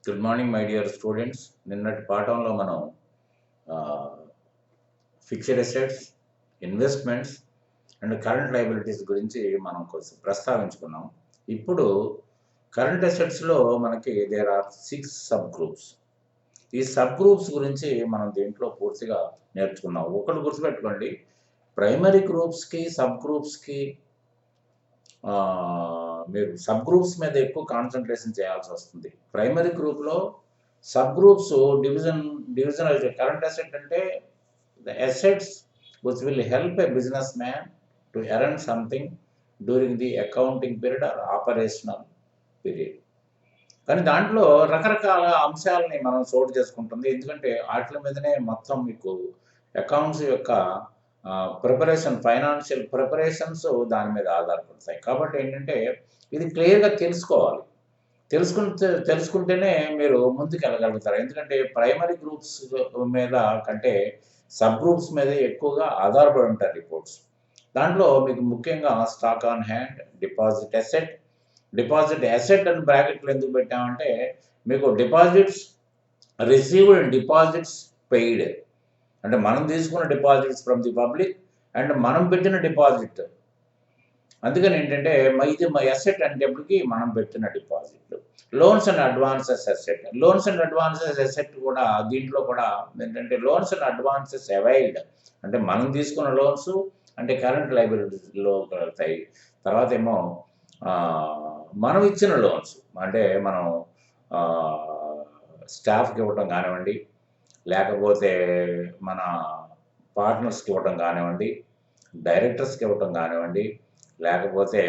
Good morning my dear students. నిన్నటి పాఠంలో మనం fixed assets, investments and current liabilities గురించి మనం కొంచెం ప్రస్తావించుకున్నాం. ఇప్పుడు కరెంట్ అసెట్స్లో మనకి దేర్ ఆర్ 6 సబ్ గ్రూప్స్. ఈ సబ్ గ్రూప్స్ గురించి మనం దీంట్లో పూర్తిగా నేర్చుకున్నాం. ఒకటి గుర్తుపెట్టుకోండి, ప్రైమరీ గ్రూప్స్కి సబ్ గ్రూప్స్కి మీరు సబ్ గ్రూప్స్ మీద ఎక్కువ కాన్సన్ట్రేషన్ చేయాల్సి వస్తుంది. ప్రైమరీ గ్రూప్లో సబ్ గ్రూప్స్ డివిజన్ అయితే కరెంట్ అసెట్ అంటే the assets which will help a business man to earn something during the accounting period are operational period. కానీ దాంట్లో రకరకాల అంశాలని మనం చోటు చేసుకుంటుంది. ఎందుకంటే వాటి మీదనే మొత్తం మీకు అకౌంట్స్ యొక్క ప్రిపరేషన్, ఫైనాన్షియల్ ప్రిపరేషన్స్ దాని మీద ఆధారపడతాయి. కాబట్టి ఏంటంటే ఇది క్లియర్గా తెలుసుకోవాలి. తెలుసుకుంటేనే మీరు ముందుకు వెళ్ళగలుగుతారు. ఎందుకంటే ప్రైమరీ గ్రూప్స్ మీద కంటే సబ్ గ్రూప్స్ మీద ఎక్కువగా ఆధారపడి ఉంటారు రిపోర్ట్స్. దాంట్లో మీకు ముఖ్యంగా stock on hand, deposit asset అని బ్రాకెట్లు ఎందుకు పెట్టామంటే మీకు deposits received and deposits paid, అంటే మనం తీసుకున్న deposits from the public and మనం పెట్టిన డిపాజిట్. అందుకని ఏంటంటే ఇది మా అసెట్ అనేటప్పటికి మనం పెట్టిన డిపాజిట్లు. Loans and advances asset. Loans and advances asset కూడా దీంట్లో కూడా ఏంటంటే లోన్స్ అండ్ అడ్వాన్సెస్ అవైల్డ్, అంటే మనం తీసుకున్న లోన్స్ అంటే కరెంట్ లయబిలిటీస్లో కలుగుతాయి. తర్వాత ఏమో మనం ఇచ్చిన లోన్స్ అంటే మనం స్టాఫ్కి ఇవ్వటం కానివ్వండి, లేకపోతే మన పార్ట్నర్స్కి ఇవ్వటం కానివ్వండి, డైరెక్టర్స్కి ఇవ్వటం కానివ్వండి, లేకపోతే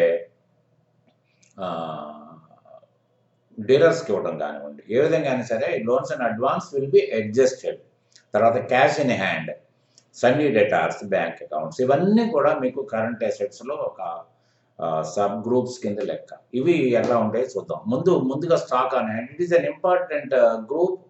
డీలర్స్కి ఇవ్వటం కానివ్వండి, ఏ విధంగా అయినా సరే loans and advance will be adjusted. తర్వాత cash in hand, sundry debtors, bank accounts, ఇవన్నీ కూడా మీకు కరెంట్ అసెట్స్లో ఒక సబ్ గ్రూప్స్ కింద లెక్క. ఇవి ఎలా ఉంటాయో చూద్దాం. ముందుగా stock on hand. It is an important group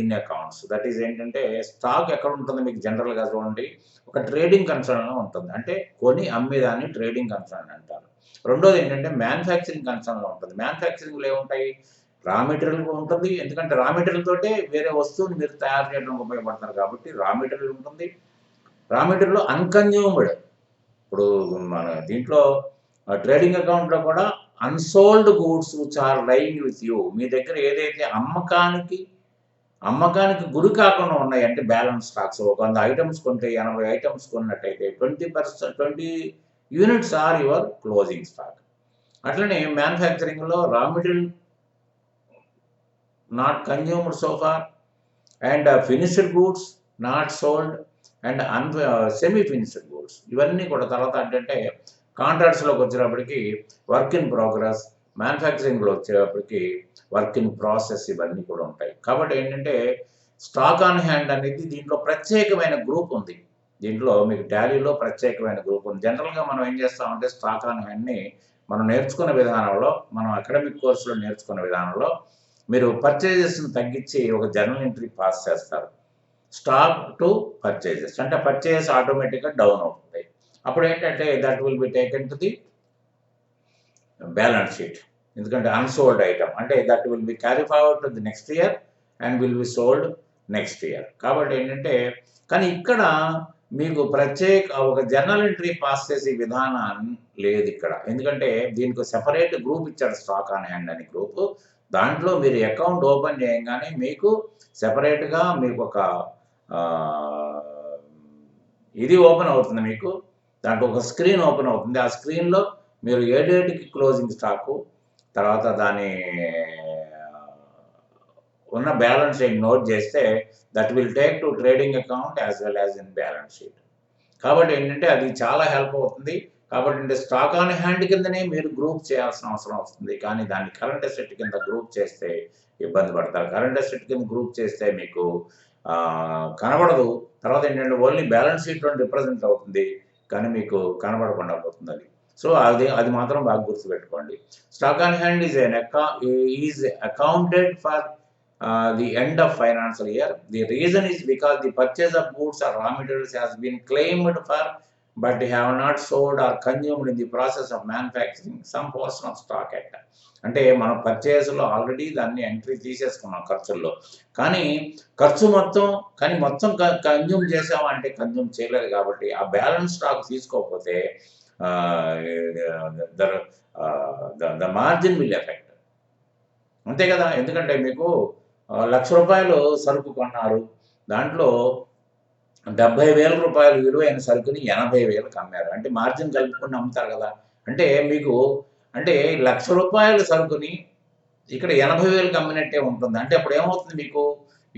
in accounts. That is ఏంటంటే స్టాక్ ఎక్కడ ఉంటుంది మీకు జనరల్గా చూడండి, ఒక ట్రేడింగ్ కన్సర్న్లో ఉంటుంది. అంటే కొని అమ్మేదాన్ని ట్రేడింగ్ కన్సర్న్ అంటారు. రెండోది ఏంటంటే మ్యానుఫ్యాక్చరింగ్ కన్సర్న్లో ఉంటుంది. మ్యానుఫ్యాక్చరింగ్లో ఏముంటాయి, రా మెటీరియల్ ఉంటుంది. ఎందుకంటే రా మెటీరియల్ తోటే వేరే వస్తువుని మీరు తయారు చేయడానికి ఉపయోగపడతారు కాబట్టి రా మెటీరియల్ ఉంటుంది. Raw material అన్కన్జ్యూమ్డ్. ఇప్పుడు మన దీంట్లో ట్రేడింగ్ అకౌంట్లో కూడా unsold goods which are lying with you, మీ దగ్గర ఏదైతే అమ్మకానికి గురి కాకుండా ఉన్నాయి అంటే బ్యాలెన్స్ స్టాక్స్. ఒక 100 ఐటమ్స్ కొంటే 80 ఐటమ్స్ కొన్నట్టయితే 20 units are your closing stock. అట్లనే మ్యానుఫ్యాక్చరింగ్లో raw material not consumed so far, and finished goods not sold, and semi finished goods. ఇవన్నీ కూడా తర్వాత ఏంటంటే కాంట్రాక్ట్స్లోకి వచ్చేటప్పటికి వర్క్ ఇన్ ప్రోగ్రెస్, మ్యానుఫ్యాక్చరింగ్లో వచ్చేటప్పటికి వర్క్ ఇన్ ప్రాసెస్, ఇవన్నీ కూడా ఉంటాయి. కాబట్టి ఏంటంటే స్టాక్ ఆన్ హ్యాండ్ అనేది దీంట్లో ప్రత్యేకమైన గ్రూప్ ఉంది. దీంట్లో మీకు టాలీలో ప్రత్యేకమైన గ్రూప్ ఉంది. జనరల్గా మనం ఏం చేస్తామంటే స్టాక్ ఆన్ హ్యాండ్ని మనం నేర్చుకున్న విధానంలో, మనం అకాడమిక్ కోర్సులో నేర్చుకున్న విధానంలో మీరు పర్చేజెస్ని తగ్గించి ఒక జర్నల్ ఎంట్రీ పాస్ చేస్తారు. స్టాక్ టు పర్చేజెస్ అంటే పర్చేజెస్ ఆటోమేటిక్గా డౌన్ అవుతాయి. అప్పుడు ఏంటంటే that will be taken to the balance sheet. ఎందుకంటే అన్సోల్డ్ ఐటమ్ అంటే that will be carry forward to the next year and will be sold next year. కాబట్టి ఏంటంటే కానీ ఇక్కడ మీకు ఒక జర్నల్ ఎంట్రీ పాస్ చేసే విధానం లేదు ఇక్కడ. ఎందుకంటే దీనికి సెపరేట్ గ్రూప్ ఇచ్చాడు, స్టాక్ ఆన్ హ్యాండ్ అని గ్రూప్. దాంట్లో మీరు అకౌంట్ ఓపెన్ చేయగానే మీకు సెపరేట్గా మీకు ఒక ఇది ఓపెన్ అవుతుంది. మీకు దాంట్లో ఒక స్క్రీన్ ఓపెన్ అవుతుంది. ఆ స్క్రీన్లో మీరు ఏ డేట్కి క్లోజింగ్ స్టాకు, తర్వాత దాని ఉన్న బ్యాలెన్స్ షీట్ నోట్ చేస్తే that will take to trading account as well as in balance sheet. కాబట్టి ఏంటంటే అది చాలా హెల్ప్ అవుతుంది. కాబట్టి అంటే స్టాక్ ఆన్ హ్యాండ్ కిందనే మీరు గ్రూప్ చేయాల్సిన అవసరం వస్తుంది. కానీ దాన్ని కరెంట్ అసెట్ కింద గ్రూప్ చేస్తే ఇబ్బంది పడతారు. కరెంట్ అసెట్ కింద గ్రూప్ చేస్తే మీకు కనబడదు. తర్వాత ఏంటంటే ఓన్లీ బ్యాలెన్స్ షీట్లో రిప్రజెంట్ అవుతుంది, కానీ మీకు కనబడకుండా పోతుంది అది. సో అది మాత్రం బాగా గుర్తుపెట్టుకోండి. Stock on hand is accounted for the end of financial year. The reason is because the purchase of goods or raw materials has been claimed for but have not sold or consumed in the process of manufacturing some portion of stock at. అంటే మనం పర్చేస్లో already దాన్ని entry తీసేసుకున్నాం ఖర్చుల్లో, కానీ మొత్తం consume చేసామంటే consume చేయలేదు కాబట్టి ఆ బ్యాలెన్స్ స్టాక్ తీసుకోకపోతే ద మార్జిన్ విల్ ఎఫెక్ట్. అంతే కదా, ఎందుకంటే మీకు ₹1,00,000 సరుకు కొన్నారు, దాంట్లో ₹70,000 విలువైన సరుకుని 80,000కి అమ్మారు, అంటే మార్జిన్ కలుపుకొని అమ్ముతారు కదా. అంటే మీకు ₹1,00,000 సరుకుని ఇక్కడ 80,000కి అమ్మినట్టే ఉంటుంది. అంటే అప్పుడు ఏమవుతుంది, మీకు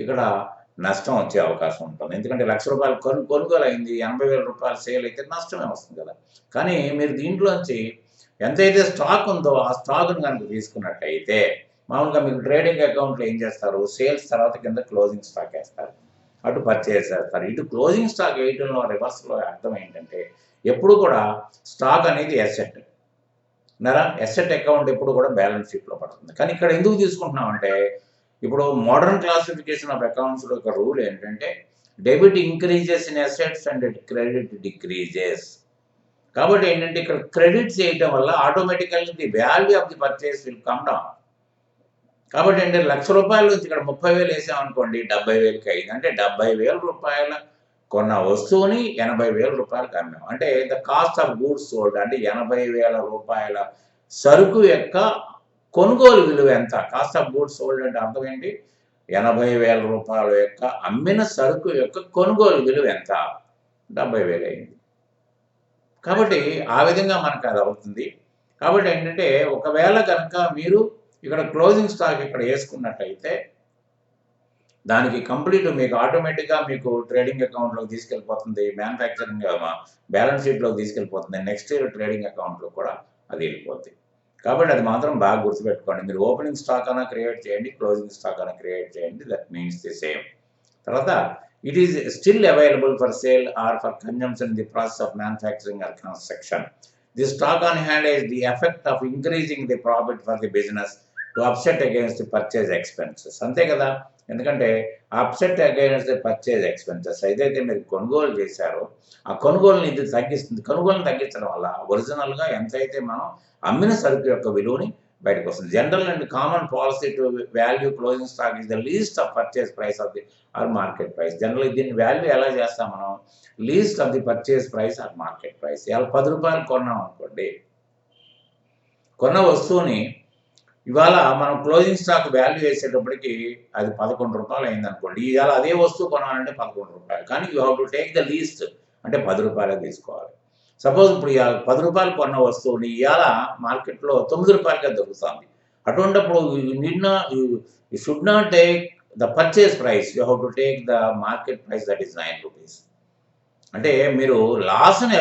ఇక్కడ నష్టం వచ్చే అవకాశం ఉంటుంది. ఎందుకంటే ₹1,00,000 కొనుగోలు అయింది, ₹80,000 సేల్ అయితే నష్టమే వస్తుంది కదా. కానీ మీరు దీంట్లోంచి ఎంతైతే స్టాక్ ఉందో ఆ స్టాక్ను కనుక తీసుకున్నట్టయితే మామూలుగా మీకు ట్రేడింగ్ అకౌంట్లో ఏం చేస్తారు, సేల్స్ తర్వాత కింద క్లోజింగ్ స్టాక్ వేస్తారు, అటు పర్చేస్ చేస్తారు. ఇటు క్లోజింగ్ స్టాక్ వేయడంలో రివర్స్లో అర్థం ఏంటంటే ఎప్పుడు కూడా స్టాక్ అనేది ఎసెట్ ఎసెట్ అకౌంట్ ఎప్పుడు కూడా బ్యాలెన్స్ షీట్లో పడుతుంది. కానీ ఇక్కడ ఎందుకు తీసుకుంటున్నామంటే ఇప్పుడు మోడర్న్ క్లాసిఫికేషన్ ఆఫ్ అకౌంట్స్లో ఒక రూల్ ఏంటంటే debit increases in assets and credit decreases. కాబట్టి ఏంటంటే ఇక్కడ క్రెడిట్ చేయడం వల్ల automatically the value of the purchase will come down. కాబట్టి అంటే ₹1,00,000 నుంచి ఇక్కడ 30,000 వేసామనుకోండి, 70,000కి అయింది. అంటే ₹70,000 కొన్న వస్తువుని ₹80,000కి అమ్మాం. అంటే the cost of goods sold, అంటే ₹80,000 సరుకు యొక్క కొనుగోలు విలువ ఎంత? కాస్ట్ ఆఫ్ గూడ్స్ సోల్డ్ అంటే అర్థం ఏంటి, ₹80,000 యొక్క అమ్మిన సరుకు యొక్క కొనుగోలు విలువ ఎంత? 70,000 అయింది. కాబట్టి ఆ విధంగా మనకు అది అవుతుంది. కాబట్టి ఏంటంటే ఒకవేళ కనుక మీరు ఇక్కడ క్లోజింగ్ స్టాక్ ఇక్కడ వేసుకున్నట్టయితే దానికి కంప్లీట్ మీకు ఆటోమేటిక్గా మీకు ట్రేడింగ్ అకౌంట్లోకి తీసుకెళ్ళిపోతుంది, మ్యానుఫ్యాక్చరింగ్ బ్యాలెన్స్ షీట్లోకి తీసుకెళ్ళిపోతుంది, నెక్స్ట్ ఇయర్ ట్రేడింగ్ అకౌంట్లో కూడా అది వెళ్ళిపోతుంది. కాబట్టి అది మాత్రం బాగా గుర్తుపెట్టుకోండి. మీరు ఓపెనింగ్ స్టాక్ అయినా క్రియేట్ చేయండి, క్లోజింగ్ స్టాక్ అయినా క్రియేట్ చేయండి, దట్ మీన్స్ ది సేమ్. తర్వాత it is still available for sale or for consumption in the process of manufacturing or construction. The stock on hand has the effect of increasing the profit for the business to offset against the purchase expenses. అంతే కదా, ఎందుకంటే upset against the purchase expenses ఏదైతే మీరు కొనుగోలు చేశారో ఆ కొనుగోలుని ఇది తగ్గిస్తుంది. కొనుగోలుని తగ్గించడం వల్ల ఒరిజినల్గా ఎంతైతే మనం అమ్మిన సరుకు యొక్క విలువని బయటకు వస్తుంది. General and common policy to value closing stock is the least of purchase price of the or market price. General దీన్ని వాల్యూ ఎలా చేస్తాం మనం, least of the purchase price or market price. ఇలా ₹10 కొన్నాం అనుకోండి, కొన్న వస్తువుని ఇవాళ మనం క్లోజింగ్ స్టాక్ వాల్యూ వేసేటప్పటికి అది ₹11 అయింది అనుకోండి. ఇవాళ అదే వస్తువు కొనాలంటే ₹11, కానీ you have to take the least, అంటే ₹10 తీసుకోవాలి. సపోజ్ ఇప్పుడు ₹10 కొన్న వస్తువుని ఇవాళ మార్కెట్లో ₹9గా దొరుకుతుంది. అటువంటిప్పుడు you should not take the purchase price, you have to take the market price, that is ₹9. అంటే మీరు లాస్ని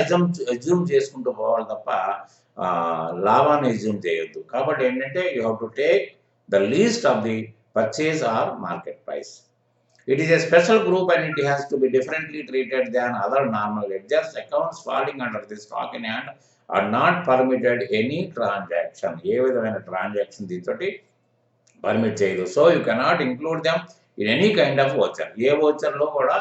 అజ్యూమ్ చేసుకుంటూ పోవాలి తప్ప లాభాన్ని అజ్యూమ్ చేయొద్దు. కాబట్టి ఏంటంటే you have to take the least of the purchase or market price. It is a special group and it has to be differently treated than other normal ledgers. Accounts falling under this stock in hand are not permitted any transaction. ఏ విధమైన transaction దీంతోటి permit చేయదు. So you cannot include them in any kind of voucher. ఏ ఓచర్లో కూడా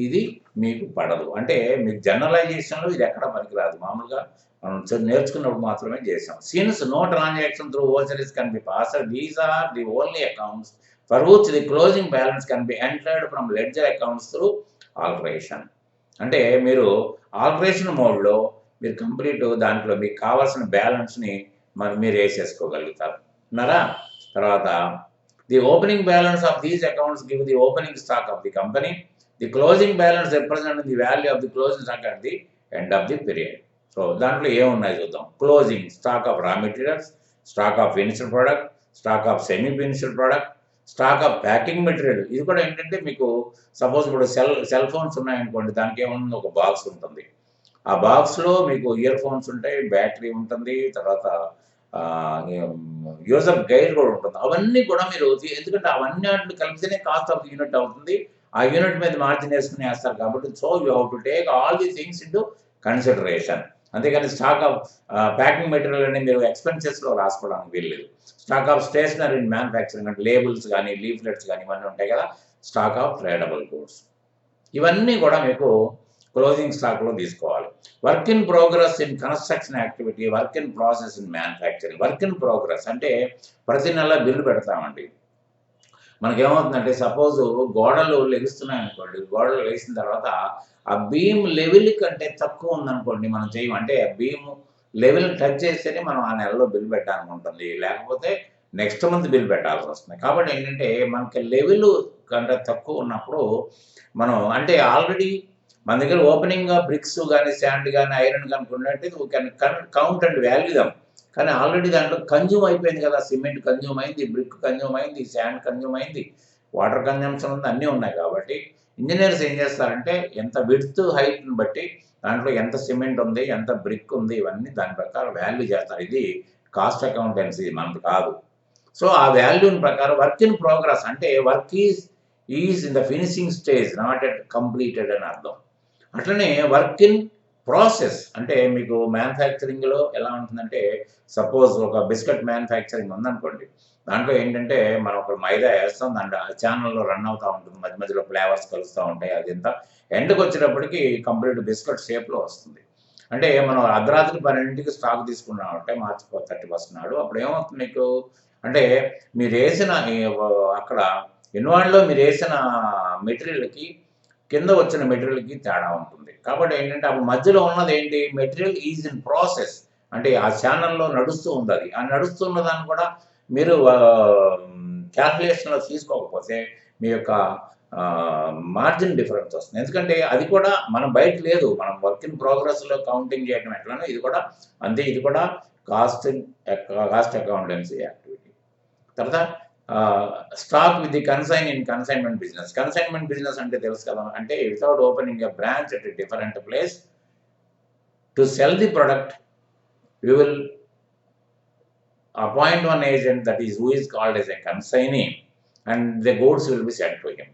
ఇది మీకు పడదు. అంటే మీకు జనరలైజేషన్లో ఇది ఎక్కడ పనికిరాదు. మామూలుగా మనం నేర్చుకున్నప్పుడు మాత్రమే చేసాం. Since no transaction through vouchers can be passed, these are the only accounts for which the closing balance can be entered from ledger accounts through alteration. అంటే మీరు ఆల్టరేషన్ మోడ్లో మీరు కంప్లీట్ దాంట్లో మీకు కావాల్సిన బ్యాలెన్స్ని మీరు వేసేసుకోగలుగుతారు అన్నారా. తర్వాత the opening balance of these accounts give the opening stock of the company. The closing balance represent the value of the closing stock at the end of the period. So దాంట్లో ఏమున్నాయి చూద్దాం. Closing stock of రా materials, stock of finished product, stock of semi finished product, stock of packing material. ఇది కూడా ఏంటంటే మీకు suppose ఇప్పుడు cell phones ఉన్నాయనుకోండి, దానికి ఏముంది, ఒక బాక్స్ ఉంటుంది. ఆ బాక్స్లో మీకు ఇయర్ ఫోన్స్ ఉంటాయి, బ్యాటరీ ఉంటుంది, తర్వాత యూజర్ గైడ్ కూడా ఉంటుంది. అవన్నీ కూడా మీరు ఎందుకంటే అవన్నీ వాటిని కలిపితేనే కాస్ట్ ఆఫ్ యూనిట్ అవుతుంది. ఆ యూనిట్ మీద మార్జిన్ వేసుకుని వేస్తారు కాబట్టి so you have to take all the things into consideration. అంతేగాని స్టాక్ ఆఫ్ ప్యాకింగ్ మెటీరియల్ అనేది మీరు ఎక్స్పెన్సెస్లో రాసుకోవడానికి వీల్లేదు. Stock of stationery in manufacturing అంటే లేబుల్స్ కానీ లీఫ్లెట్స్ కానీ ఇవన్నీ ఉంటాయి కదా. స్టాక్ ఆఫ్ ట్రేడబుల్ గూడ్స్, ఇవన్నీ కూడా మీకు క్లోజింగ్ స్టాక్లో తీసుకోవాలి. Work in progress in construction activity, work in process in manufacturing. Work in progress అంటే ప్రతి నెల బిల్లు పెడతామండి. మనకేమవుతుందంటే సపోజ్ గోడలు లెగుస్తున్నాయనుకోండి, గోడలు లేసిన తర్వాత ఆ బీమ్ లెవెల్ కంటే తక్కువ ఉందనుకోండి మనం చేయం. అంటే ఆ బీమ్ లెవెల్ టచ్ చేస్తేనే మనం ఆ నెలలో బిల్ పెట్టడానికి ఉంటుంది. లేకపోతే నెక్స్ట్ మంత్ బిల్ పెట్టాల్సి వస్తుంది. కాబట్టి ఏంటంటే మనకి లెవెల్ కంటే తక్కువ ఉన్నప్పుడు మనం అంటే ఆల్రెడీ మన దగ్గర ఓపెనింగ్‌గా బ్రిక్స్ గాని, శాండ్ గాని, ఐరన్ గాని ఉన్నట్టయితే we can count and value them. కానీ ఆల్రెడీ దాంట్లో కన్జ్యూమ్ అయిపోయింది కదా! సిమెంట్ కన్జ్యూమ్ అయింది, బ్రిక్ కన్జ్యూమ్ అయింది, శాండ్ కన్జ్యూమ్ అయింది, వాటర్ కన్జంప్షన్ ఉంది, అన్నీ ఉన్నాయి కాబట్టి ఇంజినీర్స్ ఏం చేస్తారంటే ఎంత విడ్త్, హైట్‌ని బట్టి దాంట్లో ఎంత సిమెంట్ ఉంది, ఎంత బ్రిక్ ఉంది, ఇవన్నీ దాని ప్రకారం వాల్యూ చేస్తారు. ఇది కాస్ట్ అకౌంటెన్సీ మనది కాదు. సో, ఆ వాల్యూని ప్రకారం వర్క్ ఇన్ ప్రోగ్రెస్ అంటే work is in the finishing stage not yet completed అని అర్థం. అట్లనే వర్క్ ఇన్ ప్రాసెస్ అంటే మీకు మ్యానుఫ్యాక్చరింగ్‌లో ఎలా ఉంటుందంటే సపోజ్ ఒక బిస్కెట్ మ్యానుఫ్యాక్చరింగ్ ఉందనుకోండి. దాంట్లో ఏంటంటే మనం ఒక మైదా ఏస్తాం. దాంట్లో ఛానెల్‌లో రన్ అవుతా ఉంటుంది. మధ్య మధ్యలో ఫ్లేవర్స్ కలుస్తా ఉంటాయి. అదంతా ఎండ్‌కొచ్చేటప్పటికి కంప్లీట్ బిస్కెట్ షేప్‌లో వస్తుంది. అంటే మనం అర్ధరాత్రి 12కి స్టాక్ తీసుకున్నామంటే మార్చి 31 నాడు అప్పుడు ఏమవుతుంది మీకు అంటే మీరేసిన అక్కడ ఇన్వాల్వ్‌లో మీరేసిన మెటీరియల్‌కి కింద వచ్చిన మెటీరియల్‌కి తేడా ఉంటుంది. కాబట్టి ఏంటంటే అప్పుడు మధ్యలో ఉన్నదేంటి మెటీరియల్ ఈజ్ ఇన్ ప్రాసెస్. అంటే ఆ ఛానెల్‌లో నడుస్తూ ఉందది. ఆ నడుస్తున్న దాన్ని కూడా మీరు క్యాల్కులేషన్‌లో తీసుకోకపోతే మీ యొక్క మార్జిన్ డిఫరెన్స్ వస్తుంది. ఎందుకంటే అది కూడా మనం బయట లేదు. మనం వర్క్ ఇన్ ప్రోగ్రెస్‌లో కౌంటింగ్ చేయడం ఎట్లనో ఇది కూడా అంతే. ఇది కూడా కాస్ట్ కాస్ట్ అకౌంటెన్సీ యాక్టివిటీ. తర్వాత stock with the consign in consignment business. Consignment business అంటే తెలుసు కదా! అంటే without opening a branch at a different place to cell the product you will appoint one agent that is who is called as a consignee and the goods will be sent to him.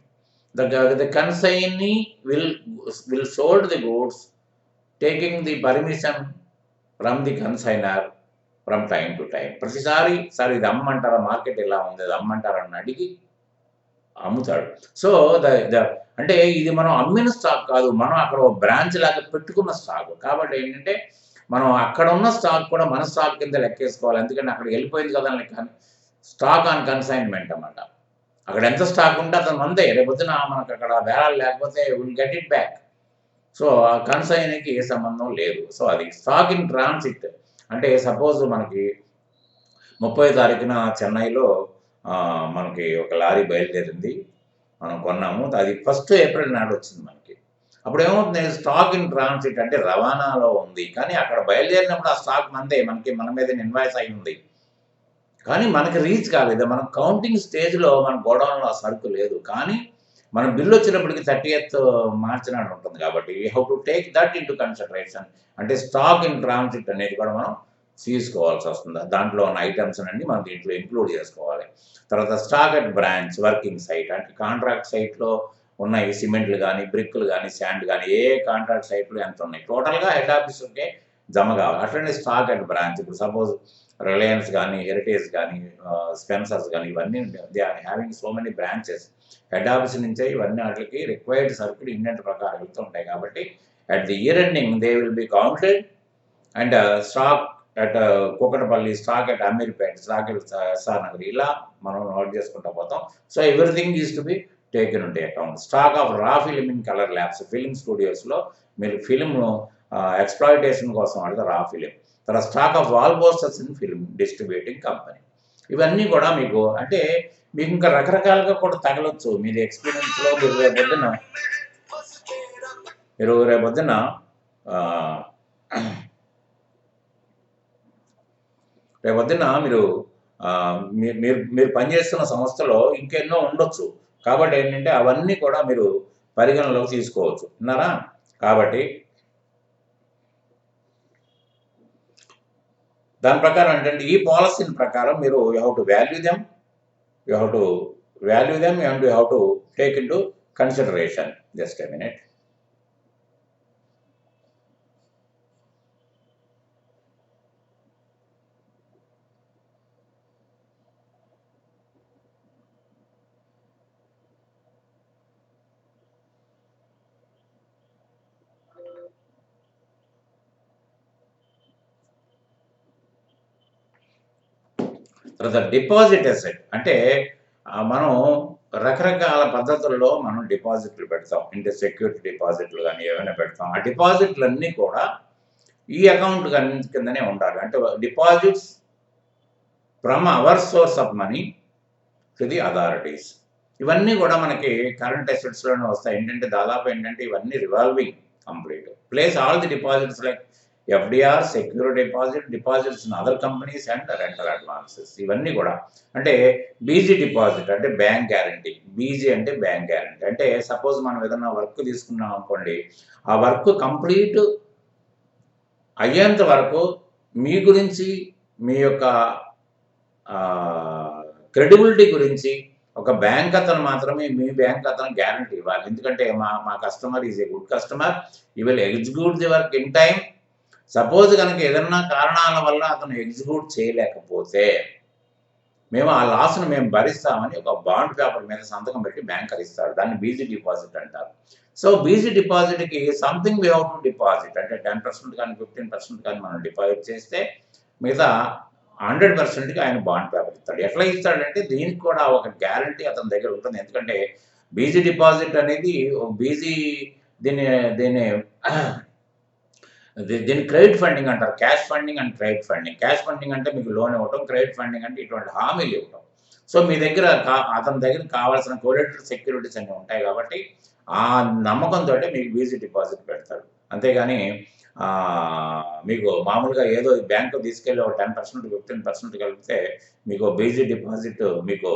The consignee will sold the goods taking the permission from the consignor from time to time. ప్రతిసారి sir ఇది అమ్మంటారా market ఎలా ఉంది అది అమ్మంటారా అని అడిగి అమ్ముతాడు. So the the అంటే ఇది మనం అమ్మిన స్టాక్ కాదు. మనం అక్కడ ఒక బ్రాంచ్ లాగా పెట్టుకున్న స్టాక్. కాబట్టి ఏంటంటే మనం అక్కడ ఉన్న స్టాక్ కూడా మన స్టాక్ కింద లెక్కేసుకోవాలి. ఎందుకంటే అక్కడికి వెళ్ళిపోయింది కదా! స్టాక్ ఆన్ కన్సైన్‌మెంట్ అన్నమాట. అక్కడ ఎంత స్టాక్ ఉంటే అతను మందే. రేపొద్దున మనకు అక్కడ బేరాలు లేకపోతే will get it back. So, ఆ కన్సైన్‌కి ఏ సంబంధం లేదు. సో, అది స్టాక్ ఇన్ ట్రాన్సిట్ అంటే సపోజ్ మనకి 30 తారీఖున చెన్నైలో మనకి ఒక లారీ బయలుదేరింది. మనం కొన్నాము. అది 1 ఏప్రిల్ నాడు వచ్చింది మనకి. అప్పుడేమవుతుంది స్టాక్ ఇన్ ట్రాన్సిట్ అంటే రవాణాలో ఉంది. కానీ అక్కడ బయలుదేరినప్పుడు ఆ స్టాక్ మనదే. మన మీద ఇన్వాయిస్ అయి ఉంది. కానీ మనకి రీచ్ కాలేదు. మనం కౌంటింగ్ స్టేజ్‌లో మన గోడౌన్‌లో ఆ సరుకు లేదు. కానీ మన బిల్ వచ్చినప్పటికి 30థ్ మార్చి నాడు ఉంటుంది కాబట్టి we have to take that into consideration. అంటే స్టాక్ ఇన్ ట్రాన్సిట్ అనేది కూడా మనం తీసుకోవాల్సి వస్తుంది. దాంట్లో ఉన్న ఐటెమ్స్ అన్నీ మనం దీంట్లో ఇంక్లూడ్ చేసుకోవాలి. తర్వాత stock at branch working site అంటే కాంట్రాక్ట్ సైట్‌లో ఉన్న ఈ సిమెంట్లు గానీ, బ్రిక్కులు గానీ, శాండ్ గానీ ఏ కాంట్రాక్ట్ సైట్‌లో ఎంత ఉన్నాయి. టోటల్‌గా హెడ్ ఆఫీస్‌కే జమ కావాలి. అట్లనే స్టాక్ అట్ బ్రాంచ్ ఇప్పుడు సపోజ్ రిలయన్స్ గానీ, హెరిటేజ్ గానీ, స్పెన్సర్స్ గానీ ఇవన్నీ they are having so many branches. Head office నుంచే ఇవన్నీ ఆటిలకి రిక్వైర్డ్ సరుకులు ఇండెంట్ ప్రకారం వెళ్తూ ఉంటాయి కాబట్టి at the year ending they will be counted and stock at Kukatpally, stock at Ameerpet, stock at S R Nagar ఇలా మనం నోట్ చేసుకుంటూ పోతాం. So everything is to be taken into account. Stock of raw film in colour labs film స్టూడియోస్‌లో మీరు film exploitation కోసం వాడితే raw film. తర్వాత stock of wall posters in film distributing company. ఇవన్నీ కూడా మీకు అంటే మీకు ఇంకా రకరకాలుగా కూడా తగలొచ్చు. మీరు ఎక్స్‌పీరియన్స్‌లో మీరు రేపొద్దున ఆహ్, రేపొద్దున మీరు మీరు మీరు పనిచేస్తున్న సంస్థలో ఇంకెన్నో ఉండొచ్చు. కాబట్టి ఏంటంటే అవన్నీ కూడా మీరు పరిగణనలోకి తీసుకోవచ్చు. విన్నారా? కాబట్టి దాని ప్రకారం ఏంటంటే ఈ పాలిసీల ప్రకారం మీరు you have to value them. You have to value them and you have to take into consideration. Just a minute. తర్వాత డిపాజిట్ అసెట్ అంటే మనం రకరకాల పద్ధతుల్లో మనం డిపాజిట్లు పెడతాం. అంటే సెక్యూరిటీ డిపాజిట్లు గానీ ఏవైనా పెడతాం. ఆ డిపాజిట్లన్నీ కూడా ఈ అకౌంట్ కిందనే ఉండాలి. అంటే deposits from our source of money to the authorities. ఇవన్నీ కూడా మనకి కరెంట్ అసెట్స్‌లోనే వస్తాయి. ఏంటంటే దాదాపు ఏంటంటే ఇవన్నీ revolving complete. Place all the deposits like FDR, secure deposit, deposits in other companies and rental advances. ఇవన్నీ కూడా అంటే బీజీ డిపాజిట్ అంటే బ్యాంక్ గ్యారంటీ. బీజీ అంటే బ్యాంక్ గ్యారంటీ. అంటే సపోజ్ మనం ఏదైనా వర్క్ తీసుకున్నాం అనుకోండి. ఆ వర్క్ కంప్లీట్ అయ్యేంత వరకు మీ గురించి, మీ యొక్క క్రెడిబిలిటీ గురించి ఒక బ్యాంక్ అతను మాత్రమే మీ బ్యాంక్ అతను గ్యారంటీ ఇవ్వాలి. ఎందుకంటే మా customer is a good customer. You will execute the work in time. Suppose కనుక ఏదన్నా కారణాల వల్ల అతను ఎగ్జిక్యూట్ చేయలేకపోతే మేము ఆ లాస్‌ను మేము భరిస్తామని ఒక బాండ్ పేపర్ మీద సంతకం పెట్టి బ్యాంకర్ ఇస్తాడు. దాన్ని బీజీ డిపాజిట్ అంటారు. సో బీజీ డిపాజిట్‌కి something we have to deposit. అంటే 10% కానీ 15% కానీ మనం డిపాజిట్ చేస్తే మిగతా 100%కి ఆయన బాండ్ పేపర్ ఇస్తాడు. ఎట్లా ఇస్తాడంటే దీనికి కూడా ఒక గ్యారంటీ అతని దగ్గర ఉంటుంది. ఎందుకంటే బీజీ డిపాజిట్ అనేది బీజీ దీన్ని దీన్ని దీన్ని క్రెడిట్ ఫండింగ్ అంటారు. Cash funding and credit funding. Cash funding అంటే మీకు లోన్ ఇవ్వటం, క్రెడిట్ ఫండింగ్ అంటే ఇటువంటి హామీలు ఇవ్వటం. సో మీ దగ్గర అతని దగ్గర కావాల్సిన కొలెటరల్ సెక్యూరిటీస్ అన్నీ ఉంటాయి కాబట్టి ఆ నమ్మకంతోటే మీకు బీజీ డిపాజిట్ పెడతాడు. అంతేగాని మీకు మామూలుగా ఏదో బ్యాంకు తీసుకెళ్ళి ఒక 10%, 15% కలిపితే మీకు బీజీ డిపాజిట్ మీకు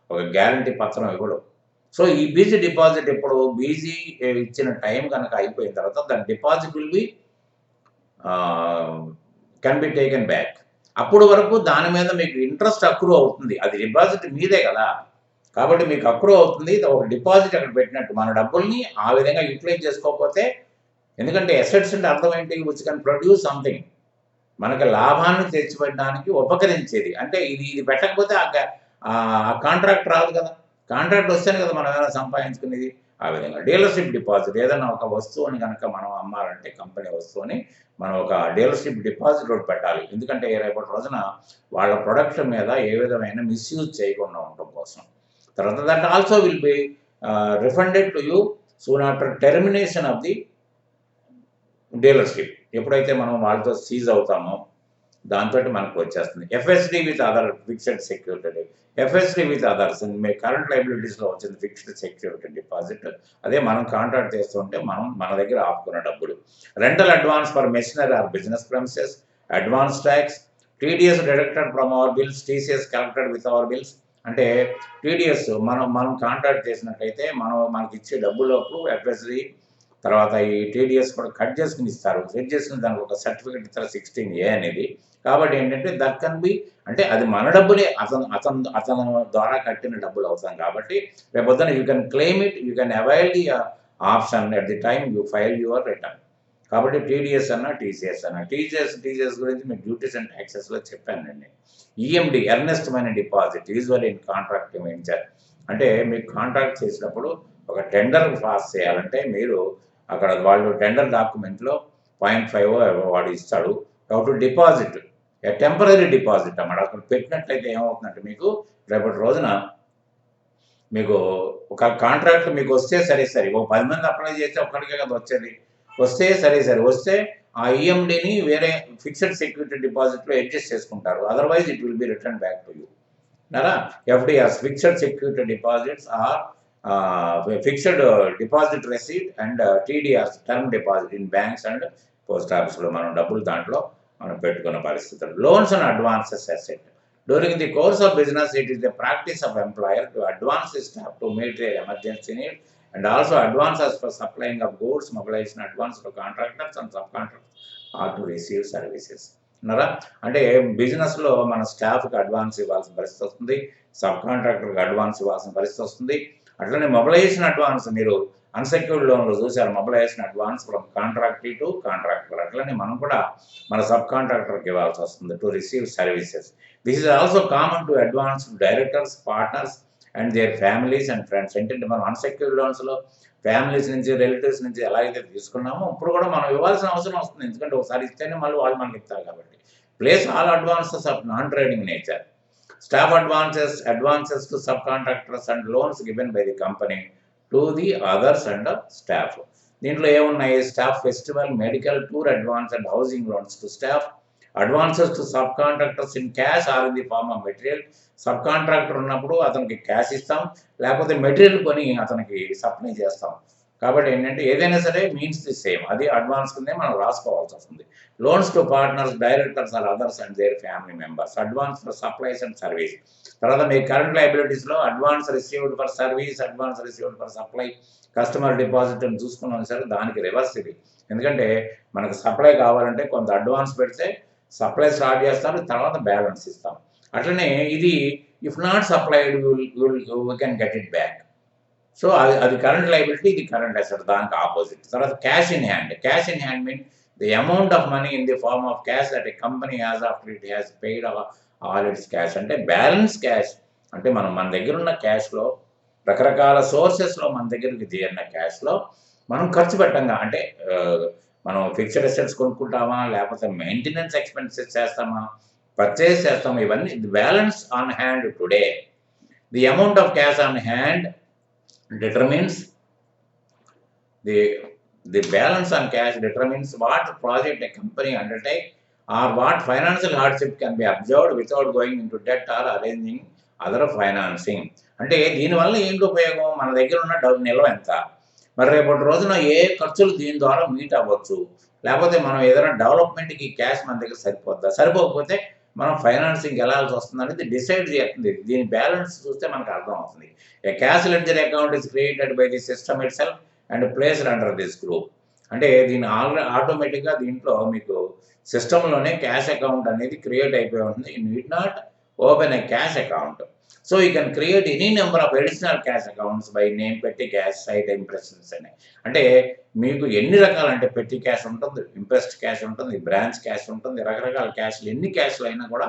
ఒక గ్యారంటీ పత్రం ఇవ్వడు. సో ఈ బీజీ డిపాజిట్ ఇప్పుడు బీజీ ఇచ్చిన టైం కనుక అయిపోయిన తర్వాత దాని deposit will be can be taken back. అప్పుడు వరకు దాని మీద మీకు ఇంట్రెస్ట్ అక్రూ అవుతుంది. అది డిపాజిట్ మీదే కదా! కాబట్టి మీకు అక్రూ అవుతుంది. ఒక డిపాజిట్ అక్కడ పెట్టినట్టు. మన డబ్బుల్ని ఆ విధంగా యుటిలైజ్ చేసుకోకపోతే ఎందుకంటే అసెట్స్ అంటే అర్థం ఏంటి? Which can produce something. మనకి లాభాన్ని తెచ్చిపెట్టడానికి ఉపకరించేది. అంటే ఇది పెట్టకపోతే ఆ కాంట్రాక్ట్ రాదు కదా! కాంట్రాక్ట్ వస్తేనే కదా మనం ఏమైనా సంపాదించుకునేది. ఆ విధంగా డీలర్‌షిప్ డిపాజిట్ ఏదైనా ఒక వస్తువుని గనక మనం అమ్మాలంటే కంపెనీ వస్తువుని మనం ఒక డీలర్‌షిప్ డిపాజిట్ ఒకటి పెట్టాలి. ఎందుకంటే రేపటి రోజున వాళ్ళ ప్రొడక్ట్ మీద ఏ విధమైన మిస్‌యూజ్ చేయకుండా ఉండటం కోసం. తర్వాత that also will be refunded to you soon after termination of the dealership. ఎప్పుడైతే మనం వాళ్ళతో సీజ్ అవుతామో దాంతోటి మనకు వచ్చేస్తుంది. FSD with other fixed security. FSD with others మీ కరెంట్ లయబిలిటీస్‌లో వచ్చింది ఫిక్స్డ్ సెక్యూరిటీ డిపాజిట్. అదే మనం కాంట్రాక్ట్ చేస్తుంటే మన దగ్గర ఆపుకున్న డబ్బులు. Rental advance for machinery or business premises, advance tax, TDS deducted from our bills, TCS collected with our bills. అంటే టీడీఎస్ మనం కాంట్రాక్ట్ చేసినట్టయితే మనకిచ్చే డబ్బులప్పుడు ఎఫ్ఎస్‌డి తర్వాత ఈ టీడీఎస్ కూడా కట్ చేసుకుని ఇస్తారు. కట్ చేసుకుని దానికి ఒక సర్టిఫికేట్ ఇస్తారు 16A అనేది. కాబట్టి ఏంటంటే దట్ కెన్ బి అంటే అది మన డబ్బులే అతను ద్వారా కట్టిన డబ్బులు అవుతాం కాబట్టి రేపొద్దున you can claim it, you can avail the option at the time you file your return. కాబట్టి టీడీఎస్ అన్నా, టీసీఎస్ అన్నా. టీసీఎస్ గురించి మీకు డ్యూటీస్ అండ్ ట్యాక్సెస్‌లో చెప్పానండి. ఈఎండి ఎర్నెస్ట్‌మైన deposit usually in contract venture. అంటే మీకు కాంట్రాక్ట్ చేసినప్పుడు ఒక టెండర్ పాస్ చేయాలంటే మీరు అక్కడ వాళ్ళు టెండర్ డాక్యుమెంట్‌లో 0.5 వాడు ఇస్తాడు. How to deposit temporary deposit అన్నమాట. అక్కడ పెట్టినట్లయితే ఏమవుతుందంటే మీకు రేపటి రోజున మీకు ఒక కాంట్రాక్ట్ మీకు వస్తే సరే. ఓ 10 మంది అప్లై చేస్తే ఒక్కడికే కదా వచ్చేది. వస్తే సరే. వస్తే ఆ ఈఎండిని వేరే ఫిక్స్డ్ సెక్యూరిటీ డిపాజిట్‌లో అడ్జస్ట్ చేసుకుంటారు. Otherwise it will be return back to you. FDRs fixed security deposits are fixed deposit receipt and TDRs term deposit in banks and post ఆఫీస్‌లో మనం డబ్బులు దాంట్లో మనం పెట్టుకున్న పరిస్థితులు. Loans and advances asset. During the course of business, it is the practice of employer to advance his staff to meet their emergency need and also advances for supplying of goods, mobilization advance to contractors and subcontractors or to receive services. అంటే బిజినెస్‌లో మన స్టాఫ్‌కి advance ఇవ్వాల్సిన పరిస్థితి వస్తుంది. Sub కాంట్రాక్టర్‌కి advance ఇవ్వాల్సిన పరిస్థితి వస్తుంది. అట్లనే మొబిలైజేషన్ అడ్వాన్స్ మీరు అన్‌సెక్యూర్డ్ లోన్‌లో చూసారు. Mobilisation advance from contractee to contractor. అట్లనే మనం కూడా మన సబ్ కాంట్రాక్టర్‌కి ఇవ్వాల్సి వస్తుంది to receive services. This is also common to advance directors, partners and their families and friends. ఏంటంటే మనం అన్‌సెక్యూర్డ్ లోన్స్‌లో ఫ్యామిలీస్ నుంచి, రిలేటివ్స్ నుంచి ఎలా అయితే తీసుకున్నామో ఇప్పుడు కూడా మనం ఇవ్వాల్సిన అవసరం వస్తుంది. ఎందుకంటే ఒకసారి ఇస్తేనే మళ్ళీ వాళ్ళు మనకి ఇస్తారు కాబట్టి. Place all advances of non trading nature. Staff advances to subcontractors and loans given by the company to the others and staff. దీంట్లో ఏమున్నాయి? Staff festival, medical, tour advance and housing loans to staff, advances to sub contractors in cash or in the form of material. Sub contractor ఉన్నప్పుడు అతనికి cash ఇస్తాం, లేకపోతే material కొని అతనికి supply చేస్తాం. కాబట్టి ఏంటంటే ఏదైనా సరే మీన్స్ ది సేమ్, అది అడ్వాన్స్ కిందే మనం రాసుకోవాల్సి వస్తుంది. Loans to partners, directors or others and their family members. Advance for supplies and service. తర్వాత మీ కరెంట్ లయబిలిటీస్లో advance received for service, advance received for supply, customer deposit అని చూసుకున్నాం సరే, దానికి రివర్స్ ఇది. ఎందుకంటే మనకు సప్లై కావాలంటే కొంత అడ్వాన్స్ పెడితే సప్లై స్టార్ట్ చేస్తారు, తర్వాత బ్యాలెన్స్ ఇస్తాం. అట్లనే ఇది if not supplied we can get it back. So అది కరెంట్ లయబిలిటీ, ఇది కరెంట్ అసెట్, దానికి ఆపోజిట్. తర్వాత cash in hand. Cash in hand mean the amount of money in the form of cash that a company has after it has paid all its cash. అంటే balance cash అంటే మన దగ్గర ఉన్న క్యాష్లో, రకరకాల సోర్సెస్లో మన దగ్గరికి చేరిన క్యాష్లో మనం ఖర్చు పెట్టంగా, అంటే మనం ఫిక్స్డ్ అసెట్స్ కొనుక్కుంటామా, లేకపోతే మెయింటెనెన్స్ ఎక్స్పెన్సెస్ చేస్తామా, పర్చేస్ చేస్తామా, ఇవన్నీ balance on hand today. The amount of cash on hand determines the balance on cash determines what project a company undertake or what financial hardship can be observed without going into debt or arranging other financing. అంటే దీనివల్ల ఏంటి ఉపయోగం? మన దగ్గర ఉన్న డబ్బు నిల్వ ఎంత, మరి రేపటి రోజున ఏ ఖర్చులు దీని ద్వారా మీట్ అవ్వచ్చు, లేకపోతే మనం ఏదైనా డెవలప్మెంట్కి క్యాష్ మన దగ్గర సరిపోద్దా, సరిపోకపోతే మనం ఫైనాన్సింగ్ వెళ్ళాల్సి వస్తుంది అనేది డిసైడ్ చేస్తుంది. దీని బ్యాలెన్స్ చూస్తే మనకు అర్థం అవుతుంది. A cash ledger account is created by the system itself and placed under this group. అంటే దీని ఆటోమేటిక్గా దీంట్లో మీకు సిస్టంలోనే క్యాష్ అకౌంట్ అనేది క్రియేట్ అయిపోయి ఉంటుంది. You need not open a cash account. So you can create any number of additional cash accounts by name, petty cash, site impressions అని. అంటే మీకు ఎన్ని రకాలంటే పెట్టి క్యాష్ ఉంటుంది, ఇంప్రెస్డ్ క్యాష్ ఉంటుంది, బ్రాంచ్ క్యాష్ ఉంటుంది, రకరకాల క్యాష్లు, ఎన్ని క్యాష్లు అయినా కూడా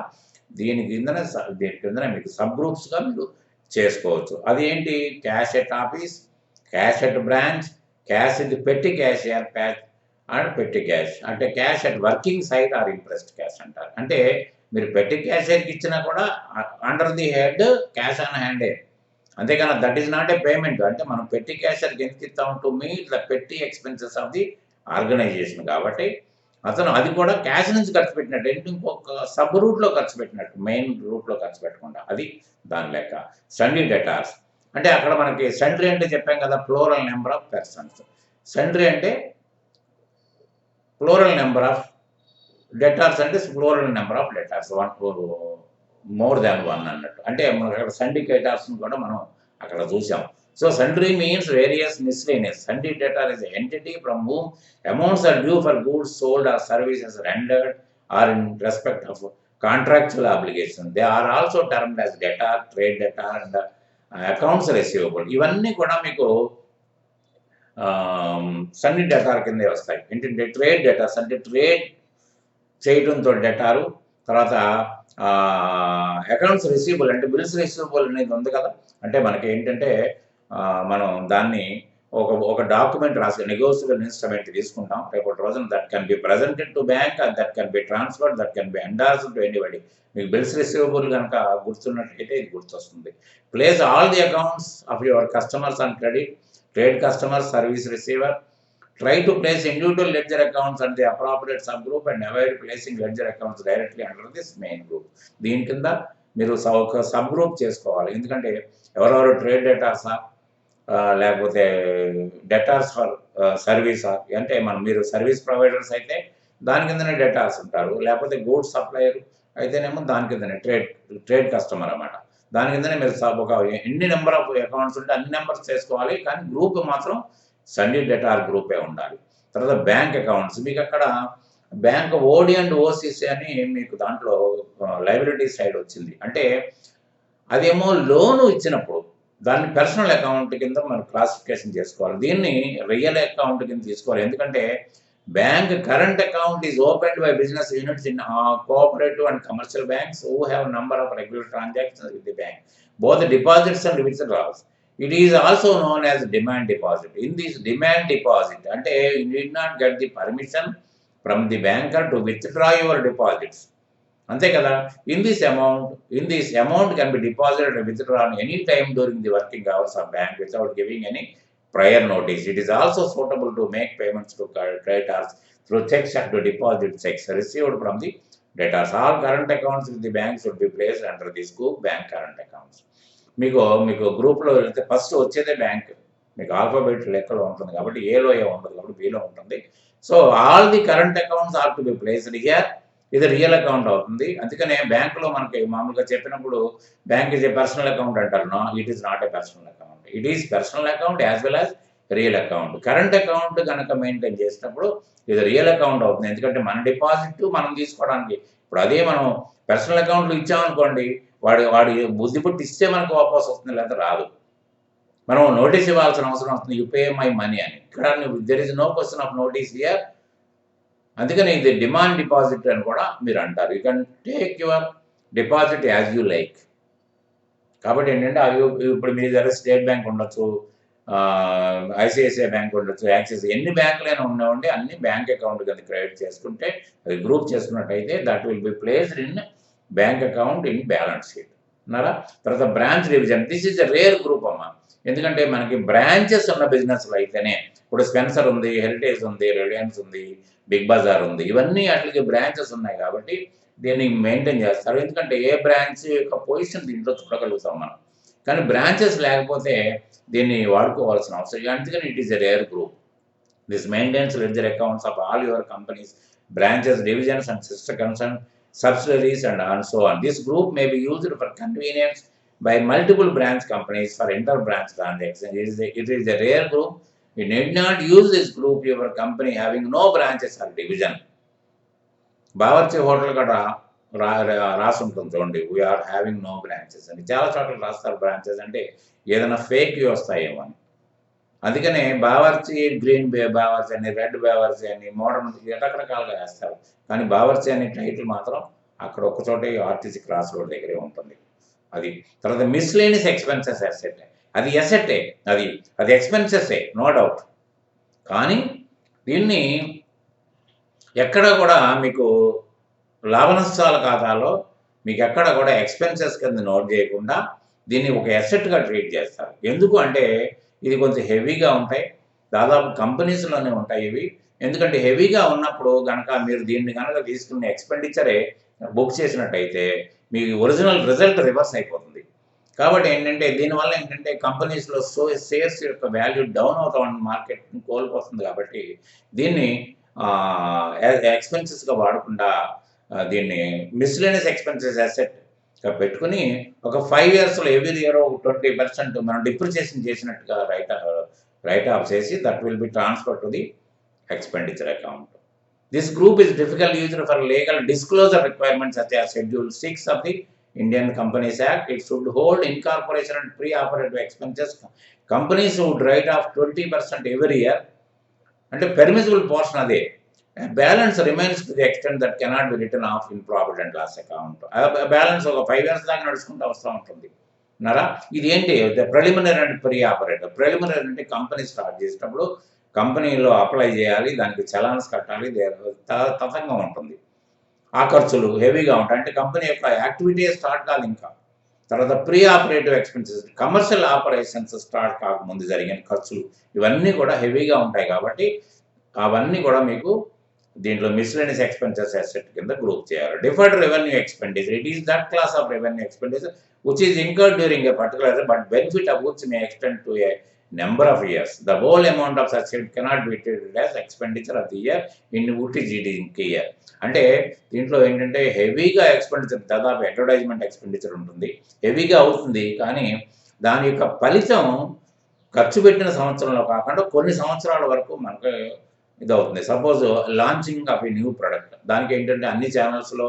దీని కిందనే మీకు సబ్ గ్రూప్స్గా మీరు చేసుకోవచ్చు. అది ఏంటి? Cash at office, cash at branch, cash ఇది petty cashier, patch and petty cash. అంటే cash at working site or impressed cash అంటారు. అంటే మీరు పెట్టి క్యాషియర్కి ఇచ్చినా కూడా under the head cash on హ్యాండే. అంతేకాని that is not a payment. అంటే మనం పెట్టి క్యాషియర్కి ఎందుకు ఇస్తాం? To meet the petty expenses of the organisation. కాబట్టి అతను అది కూడా క్యాష్ నుంచి ఖర్చు పెట్టినట్టు, ఇంకొక సబ్ రూట్లో ఖర్చు పెట్టినట్టు, మెయిన్ రూట్లో ఖర్చు పెట్టకుండా, అది దాని లెక్క. సండీ డెటార్స్ అంటే అక్కడ మనకి సండ్రీ అంటే చెప్పాం కదా, plural number of persons. Sundry అంటే ప్లోరల్ నెంబర్ ఆఫ్ డెటార్స్, అంటే plural number of debtors, more than one అన్నట్టు. అంటే మనకు అక్కడ సండికేటర్స్ని కూడా మనం అక్కడ చూసాం. So sundry means various miscellaneous. Sundry debtor is an entity from whom amounts are due for goods sold or services rendered or in respect of contractual obligations. They are also termed as debtor, trade debtor and accounts receivable. ఇవన్నీ కూడా మీకు Sunny debtor కిందే వస్తాయి. ఏంటంటే trade debtors అంటే trade చేయడంతో డెటారు. తర్వాత accounts receivable అంటే బిల్స్ రిసీవబుల్ అనేది ఉంది కదా. అంటే మనకి ఏంటంటే మనం దాన్ని ఒక డాక్యుమెంట్ రాసి నెగోషియబుల్ ఇన్స్ట్రుమెంట్ తీసుకుంటాం. రేపటి రోజున that can be presented to bank, that can be transferred, that can be endorsed to anybody. మీకు బిల్స్ రిసీవబుల్ కనుక గుర్తున్నట్లయితే ఇది గుర్తొస్తుంది. Place all the accounts of your customers on credit, trade customer, service receiver. Try to place individual ledger accounts at the appropriate subgroup and avoid placing ledger accounts directly under this main group. దీని కింద మీరు ఒక sub group చేసుకోవాలి. ఎందుకంటే ఎవరెవరు trade డెటార్సా, లేకపోతే debtors for సర్వీసా, అంటే మీరు సర్వీస్ ప్రొవైడర్స్ అయితే దాని కిందనే డెటార్స్ ఉంటారు, లేకపోతే గూడ్స్ సప్లయర్ అయితేనేమో దాని కిందనే ట్రేడ్ కస్టమర్ అన్నమాట. దాని కిందనే మీరు ఒక ఎన్ని నెంబర్ ఆఫ్ అకౌంట్స్ ఉంటే అన్ని నెంబర్స్ చేసుకోవాలి. కానీ గ్రూప్ మాత్రం సండీ డెటార్ గ్రూపే ఉండాలి. తర్వాత బ్యాంక్ అకౌంట్స్, మీకు అక్కడ బ్యాంక్ ఓడి అండ్ ఓసిసి అని మీకు దాంట్లో లయబిలిటీ సైడ్ వచ్చింది. అంటే అదేమో లోను ఇచ్చినప్పుడు దాన్ని పర్సనల్ అకౌంట్ కింద మనం క్లాసిఫికేషన్ చేసుకోవాలి. దీన్ని రియల్ అకౌంట్ కింద తీసుకోవాలి. ఎందుకంటే bank current account is opened by business units in cooperative and commercial banks who have number of regular transactions with the bank, both deposits and withdrawals. It is also known as demand deposit. In this demand deposit, ante you need not get the permission from the banker to withdraw your deposits. అంతే కదా. In this amount can be deposited and withdrawn any time during the working hours of bank without giving any prior notice. It is also suitable to make payments to creditors through checks and to deposit checks received from the debtors. All current accounts with the bank should be placed under this group bank current accounts. మీకు గ్రూప్లో వెళ్తే first వచ్చేదే bank, మీకు alphabet లెక్కలో ఉంటుంది కాబట్టి ఏలో ఉంటుంది కాబట్టి బిలో ఉంటుంది. So all the current accounts are to be placed here. ఇది రియల్ అకౌంట్ అవుతుంది. అందుకనే బ్యాంకులో మనకి మామూలుగా చెప్పినప్పుడు bank is a personal account అంటారు. No, it is not a personal account. It is personal account as well as real account. Current account కనుక maintain చేసినప్పుడు ఇది రియల్ అకౌంట్ అవుతుంది. ఎందుకంటే మన డిపాజిట్ మనం తీసుకోవడానికి, ఇప్పుడు అదే మనం పర్సనల్ అకౌంట్లో ఇచ్చామనుకోండి, వాడి బుద్ధి పుట్టి ఇస్తే మనకు వాపస్ వస్తుంది, లేదా రాదు. మనం నోటీస్ ఇవ్వాల్సిన అవసరం వస్తుంది, యూ పే మై మనీ అని. ఇక్కడ there is no question of notice here. అందుకని ఇది డిమాండ్ డిపాజిట్ అని కూడా మీరు అంటారు. You can take your deposit as you like. కాబట్టి ఏంటంటే అవి ఇప్పుడు మీ దగ్గర స్టేట్ బ్యాంక్ ఉండొచ్చు, ఐసిఐసిఐ బ్యాంక్ ఉండొచ్చు, యాక్సిస్, ఎన్ని బ్యాంకులైనా ఉన్నాయండి, అన్ని బ్యాంక్ అకౌంట్ కింద క్రెడిట్ చేసుకుంటే, అది గ్రూప్ చేసుకున్నట్టయితే that will be placed in bank account in balance sheet అన్నారా. తర్వాత branch division, this is a rare group అమ్మా. ఎందుకంటే మనకి బ్రాంచెస్ ఉన్న బిజినెస్లు అయితేనే, ఇప్పుడు స్పెన్సర్ ఉంది, హెరిటేజ్ ఉంది, రిలయన్స్ ఉంది, బిగ్ బజార్ ఉంది, ఇవన్నీ వాటికి బ్రాంచెస్ ఉన్నాయి కాబట్టి దీన్ని మెయింటైన్ చేస్తారు. ఎందుకంటే ఏ బ్రాంచ్ యొక్క పొజిషన్ దీంట్లో చూడగలుగుతాం మనం. కానీ బ్రాంచెస్ లేకపోతే దీన్ని వాడుకోవాల్సిన అవసరం. అందుకని it is a rare group. This maintains ledger accounts of all your companies, branches, divisions and sister concern subsidiaries and so on. This group may be used for convenience by multiple branch companies for inter-branch transactions. It is a rare group. You need not use this group if your company having no branches or division. Bawarchi hotel కూడా రాసి ఉంటుంది చూడండి, we are having no branches అని. చాలా చోట్ల రాస్తారు branches అంటే ఏదైనా ఫేక్ వస్తాయేమో అని. అందుకనే బావర్చి గ్రీన్ బావర్చి అని, రెడ్ బావర్చి అని, మోడర్న్ రకరకాలుగా వేస్తారు. కానీ బావర్చి అనే టైటిల్ మాత్రం అక్కడ ఒక్కచోటే ఆర్టీసీ క్రాస్ రోడ్ దగ్గరే ఉంటుంది. అది తర్వాత మిస్లేనియస్ ఎక్స్పెన్సెస్ అసెట్, అది ఎసెట్టే, అది ఎక్స్పెన్సెస్సే, నో డౌట్. కానీ దీన్ని ఎక్కడ కూడా మీకు లాభ నష్టాల ఖాతాలో మీకు ఎక్కడ కూడా ఎక్స్పెన్సెస్ కింద నోట్ చేయకుండా దీన్ని ఒక ఎసెట్గా ట్రీట్ చేస్తారు. ఎందుకు అంటే ఇది కొంచెం హెవీగా ఉంటాయి, దాదాపు కంపెనీస్లోనే ఉంటాయి ఇవి. ఎందుకంటే హెవీగా ఉన్నప్పుడు కనుక మీరు దీన్ని కనుక తీసుకున్న ఎక్స్పెండిచరే బుక్ చేసినట్టయితే మీ ఒరిజినల్ రిజల్ట్ రివర్స్ అయిపోతుంది. కాబట్టి ఏంటంటే దీనివల్ల ఏంటంటే కంపెనీస్లో షేర్స్ యొక్క వాల్యూ డౌన్ అవుతాం, మార్కెట్ కోల్పోతుంది. కాబట్టి దీన్ని ఎక్స్పెన్సెస్గా వాడకుండా దీన్ని మిస్లేనియస్ ఎక్స్పెన్సెస్ అసెట్ పెట్టుకుని ఒక 5 yearsలో ఎవ్రీ ఇయర్ ఒక 20% మనం డిప్రిసియేషన్ చేసినట్టుగా రైట్ ఆఫ్ చేసి that will be transfer to the expenditure account. This group is typically used for legal disclosure requirements such as Schedule 6 of the Indian Companies Act. It should hold incorporation and pre-operative expenses. Companies would write off 20% every year. And a permissible portion of the balance remains to the extent that cannot be written off in profit and loss account. A balance of 5 years దాకా నడుచుకుంటూ వస్తూ ఉంటుంది అన్నారా. ఇది ఏంటి, preliminary and pre operative. Preliminary అంటే company start చేసినప్పుడు కంపెనీలో అప్లై చేయాలి, దానికి చలాన్స్ కట్టాలి, తతంగా ఉంటుంది. ఆ ఖర్చులు హెవీగా ఉంటాయి. అంటే కంపెనీ యొక్క యాక్టివిటీ స్టార్ట్ కాదు ఇంకా. తర్వాత pre operative expenses, commercial operations start కాకముందు జరిగిన ఖర్చులు, ఇవన్నీ కూడా హెవీగా ఉంటాయి. కాబట్టి అవన్నీ కూడా మీకు దీంట్లో మిస్లేనియస్ ఎక్స్పెన్సెస్ అసెట్ కింద గ్రూప్ చేయాలి. Deferred revenue expenditure, it is that class of revenue expenditure which is incurred during a particular year but benefit of which may extend to a number of years. The whole amount of such cannot be treated as expenditure of the year in which it is incurred. అంటే దీంట్లో ఏంటంటే హెవీగా expenditure, దాదాపు advertisement expenditure ఉంటుంది, హెవీగా అవుతుంది. కానీ దాని యొక్క ఫలితం ఖర్చు పెట్టిన సంవత్సరంలో కాకుండా కొన్ని సంవత్సరాల వరకు మనకు ఇదవుతుంది. Suppose launching of a new product, దానికి ఏంటంటే అన్ని ఛానల్స్లో